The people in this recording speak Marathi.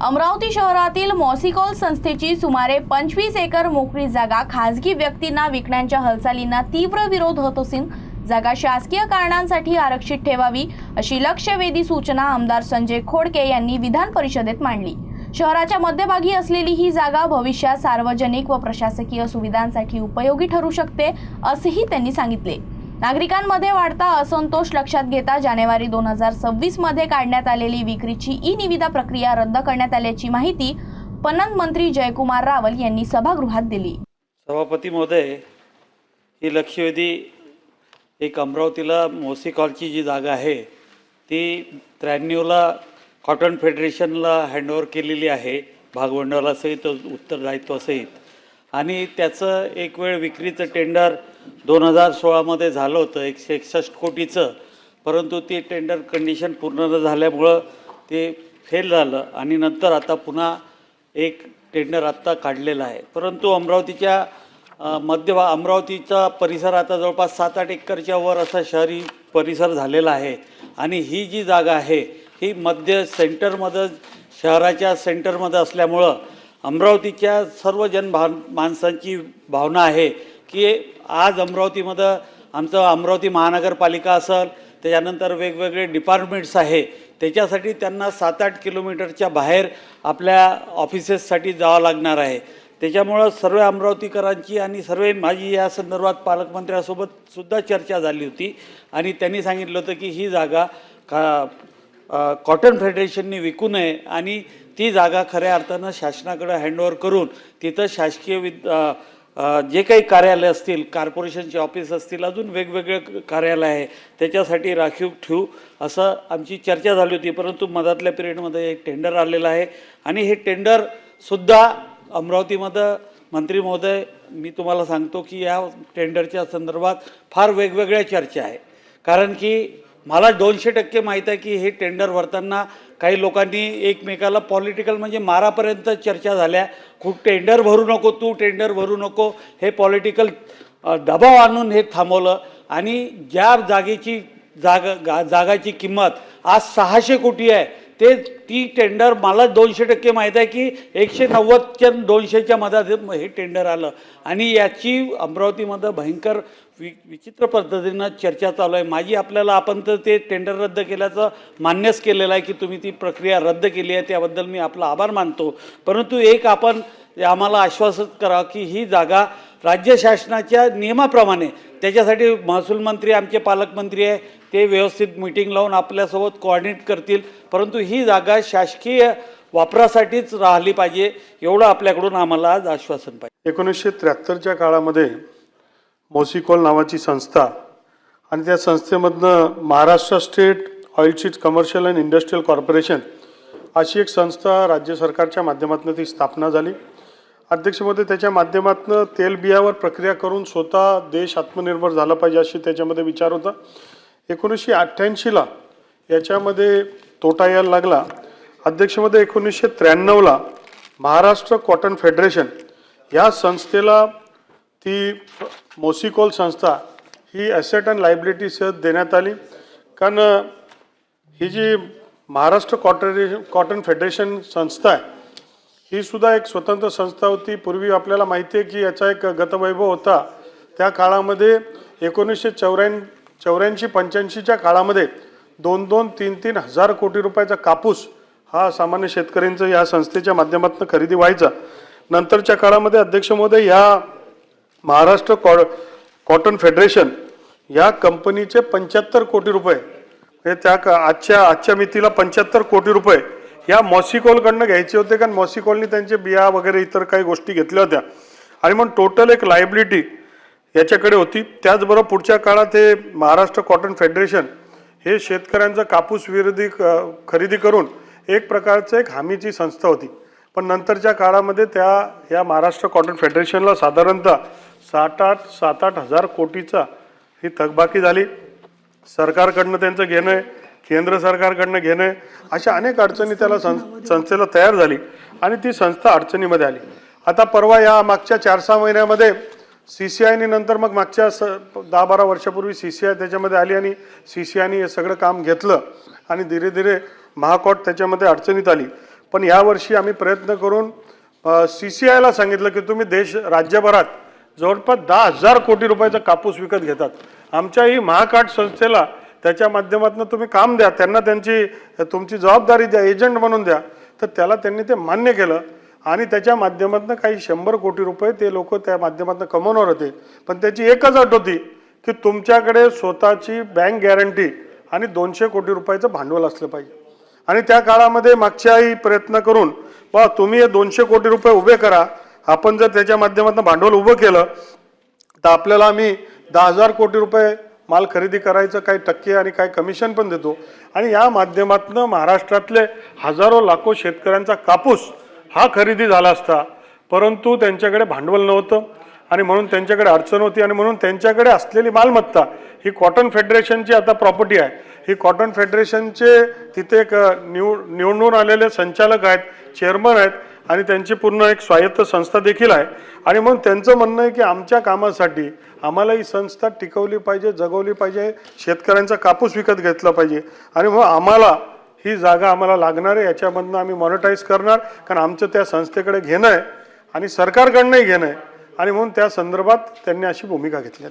अमरावती शहरातील मॉसिकॉल संस्थेची सुमारे 25 एकर मोकळी जागा खासगी व्यक्तींना विकण्याच्या हालचालींना तीव्र विरोध होत असून जागा शासकीय कारणांसाठी आरक्षित ठेवावी अशी लक्षवेधी सूचना आमदार संजय खोडके यांनी विधान परिषदेत मांडली। शहराच्या मध्यभागी असलेली ही जागा भविष्यात सार्वजनिक व प्रशासकीय सुविधांसाठी उपयोगी ठरू शकते असेही त्यांनी सांगितले। नागरिकांमध्ये वाढता असंतोष लक्षात घेता जानेवारी 2026 मध्ये काढण्यात आलेली विक्रीची ई-निविदा प्रक्रिया रद्द करण्यात आल्याची माहिती पणन मंत्री जयकुमार रावल यांनी सभागृहात दिली। सभापती महोदय, ही लक्षवेधी एक अमरावतीला मॉसिकॉलची जी जागा आहे ती 93ला कॉटन फेडरेशनला हँडओव्हर केलेली आहे, भागभांडवलासहित उत्तरदायित्वासहित, आणि त्याचं एक वेळ विक्रीचं टेंडर 2016मध्ये झालं होतं 161 कोटीचं, परंतु ते टेंडर कंडिशन पूर्ण न झाल्यामुळं ते फेल झालं आणि नंतर आता पुन्हा एक टेंडर आत्ता काढलेलं आहे। परंतु अमरावतीच्या अमरावतीचा परिसर आता जवळपास 7-8 एकरच्या वर असा शहरी परिसर झालेला आहे आणि ही जी जागा आहे ही सेंटरमध्ये शहराच्या सेंटरमध्ये असल्यामुळं अमरावतीच्या सर्व माणसांची भावना आहे की आज अमरावतीमध्ये आमचं अमरावती महानगरपालिका असेल, त्याच्यानंतर वेगवेगळे डिपार्टमेंट्स आहे, त्याच्यासाठी त्यांना 7-8 किलोमीटरच्या बाहेर आपल्या ऑफिसेससाठी जावं लागणार आहे। त्याच्यामुळं सर्व अमरावतीकरांची आणि सर्व माझी या संदर्भात पालकमंत्र्यांसोबत सुद्धा चर्चा झाली होती आणि त्यांनी सांगितलं होतं की ही जागा कॉटन फेडरेशनने विकू नये आणि ती जागा खऱ्या अर्थानं शासनाकडे हँडओव्हर करून तिथं शासकीय जे काही कार्यालय असतील, कॉर्पोरेशनचे ऑफिस असतील, अजून वेगवेगळे कार्यालय आहे त्याच्यासाठी राखीव ठेवू असं आमची चर्चा झाली होती। परंतु मधातल्या पिरियडमध्ये एक टेंडर आलेलं आहे आणि हे टेंडरसुद्धा अमरावतीमध्ये मंत्री महोदय, मी तुम्हाला सांगतो की या टेंडरच्या संदर्भात फार वेगवेगळ्या चर्चा आहे, कारण की मला 200% माहीत आहे की हे टेंडर भरताना काही लोकांनी एकमेकाला पॉलिटिकल म्हणजे मारापर्यंत चर्चा झाल्या, खूप टेंडर भरू नको, तू टेंडर भरू नको, हे पॉलिटिकल दबाव आणून हे थांबवलं आणि ज्या जागाची किंमत आज 600 कोटी आहे ती टेंडर मला 200% माहीत आहे की 190च्या 200च्या मध्ये हे टेंडर आलं आणि याची अमरावतीमध्ये भयंकर विचित्र पद्धतीनं चर्चा चालू आहे। माझी आपण तर ते टेंडर रद्द केल्याचं मान्यच केलेलं आहे की तुम्ही ती प्रक्रिया रद्द केली आहे, त्याबद्दल मी आपला आभार मानतो। परंतु एक आपण आम्हाला आश्वासित करा की ही जागा राज्य शासनाच्या नियमाप्रमाणे, त्याच्यासाठी महसूल मंत्री आमचे पालकमंत्री आहे, ते व्यवस्थित मीटिंग लावून आपल्यासोबत कोऑर्डिनेट करतील, परंतु ही जागा शासकीय वापरासाठीच राहिली पाहिजे एवढं आपल्याकडून आम्हाला आज आश्वासन पाहिजे। 1973च्या काळामध्ये मॉसिकॉल नावाची संस्था आणि त्या संस्थेमधनं Maharashtra state oilseeds commercial and industrial corporation अशी एक संस्था राज्य सरकारच्या माध्यमातून ती स्थापना झाली। अध्यक्षमध्ये त्याच्या माध्यमातून तेलबियावर प्रक्रिया करून स्वतः देश आत्मनिर्भर झाला पाहिजे अशी त्याच्यामध्ये विचार होता। 1988ला याच्यामध्ये तोटा यायला लागला। अध्यक्षमध्ये 1993ला महाराष्ट्र कॉटन फेडरेशन या संस्थेला ती मॉसिकॉल संस्था ही ॲसेट अँड लायबिलिटी सह देण्यात आली, कारण ही जी महाराष्ट्र कॉटन फेडरेशन संस्था आहे ही सुद्धा एक स्वतंत्र संस्था होती। पूर्वी आपल्याला माहिती आहे की याचा एक गतवैभव होता। त्या काळामध्ये 1984-85च्या काळामध्ये 2-2, 3-3 हजार कोटी रुपयाचा कापूस हा सामान्य शेतकऱ्यांचं या संस्थेच्या माध्यमातून खरेदी व्हायचा। नंतरच्या काळामध्ये अध्यक्ष महोदय या महाराष्ट्र कॉटन फेडरेशन या कंपनीचे 75 कोटी रुपये हे त्या आजच्या मितीला 75 कोटी रुपये या मॉसिकॉलकडनं घ्यायचे होते, कारण मॉसिकॉलनी त्यांचे बिया वगैरे इतर काही गोष्टी घेतल्या होत्या आणि मग टोटल एक लायबिलिटी याच्याकडे होती। त्याचबरोबर पुढच्या काळात हे महाराष्ट्र कॉटन फेडरेशन हे शेतकऱ्यांचा कापूस विरोधी खरेदी करून एक प्रकारचं एक हमीची संस्था होती, पण नंतरच्या काळामध्ये या महाराष्ट्र कॉटन फेडरेशनला साधारणतः 7-8 हजार कोटीचा ही थकबाकी झाली। सरकारकडनं त्यांचं घेणं आहे, केंद्र सरकारकडनं घेणं आहे, अशा अनेक अडचणी त्याला संस्थेला तयार झाली आणि ती संस्था अडचणीमध्ये आली। आता परवा या मागच्या 4-6 महिन्यामध्ये CCIने नंतर मग मागच्या 10-12 वर्षापूर्वी CCI त्याच्यामध्ये आली आणि CCIने हे सगळं काम घेतलं आणि धीरे धीरे महाकॉट त्याच्यामध्ये अडचणीत आली। पण यावर्षी आम्ही प्रयत्न करून CCIला सांगितलं की तुम्ही राज्यभरात जवळपास 10,000 कोटी रुपयाचा कापूस विकत घेतात, आमच्या ही महाकार्ट संस्थेला त्याच्या माध्यमातून तुम्ही काम द्या, त्यांना तुमची जबाबदारी द्या, एजंट म्हणून द्या. तर त्याला त्यांनी ते मान्य केलं आणि त्याच्या माध्यमातून काही 100 कोटी रुपये ते लोक त्या माध्यमातून कमवणार होते. पण त्याची एकच अट होती की तुमच्याकडे स्वतःची बँक गॅरंटी आणि 200 कोटी रुपयाचं भांडवल असलं पाहिजे. आणि त्या काळामध्ये मागच्याही प्रयत्न करून बा तुम्ही हे 200 कोटी रुपये उभे करा, आपण जर त्याच्या माध्यमातून भांडवल उभं केलं तर आपल्याला आम्ही 10,000 कोटी रुपये माल खरेदी करायचं, काही टक्के आणि काही कमिशन पण देतो. आणि या माध्यमातून महाराष्ट्रातले हजारो लाखो शेतकऱ्यांचा कापूस हा खरेदी झाला असता, परंतु त्यांच्याकडे भांडवल नव्हतं आणि म्हणून त्यांच्याकडे अडचण होती. आणि म्हणून त्यांच्याकडे असलेली मालमत्ता ही कॉटन फेडरेशनची आता प्रॉपर्टी आहे. ही कॉटन फेडरेशनचे तिथे एक निवडून आलेले संचालक आहेत, चेअरमन आहेत आणि त्यांची पूर्ण एक स्वायत्त संस्था देखील आहे. आणि म्हणून त्यांचं म्हणणं आहे की आमच्या कामासाठी आम्हाला ही संस्था टिकवली पाहिजे, जगवली पाहिजे, शेतकऱ्यांचा कापूस विकत घेतला पाहिजे. आणि मग आम्हाला ही जागा आम्हाला लागणार आहे, याच्यामधनं आम्ही मॉनिटाईज करणार, कारण आमचं त्या संस्थेकडे घेणं आहे आणि सरकारकडनंही घेणं आहे. आणि म्हणून त्या संदर्भात त्यांनी अशी भूमिका घेतली.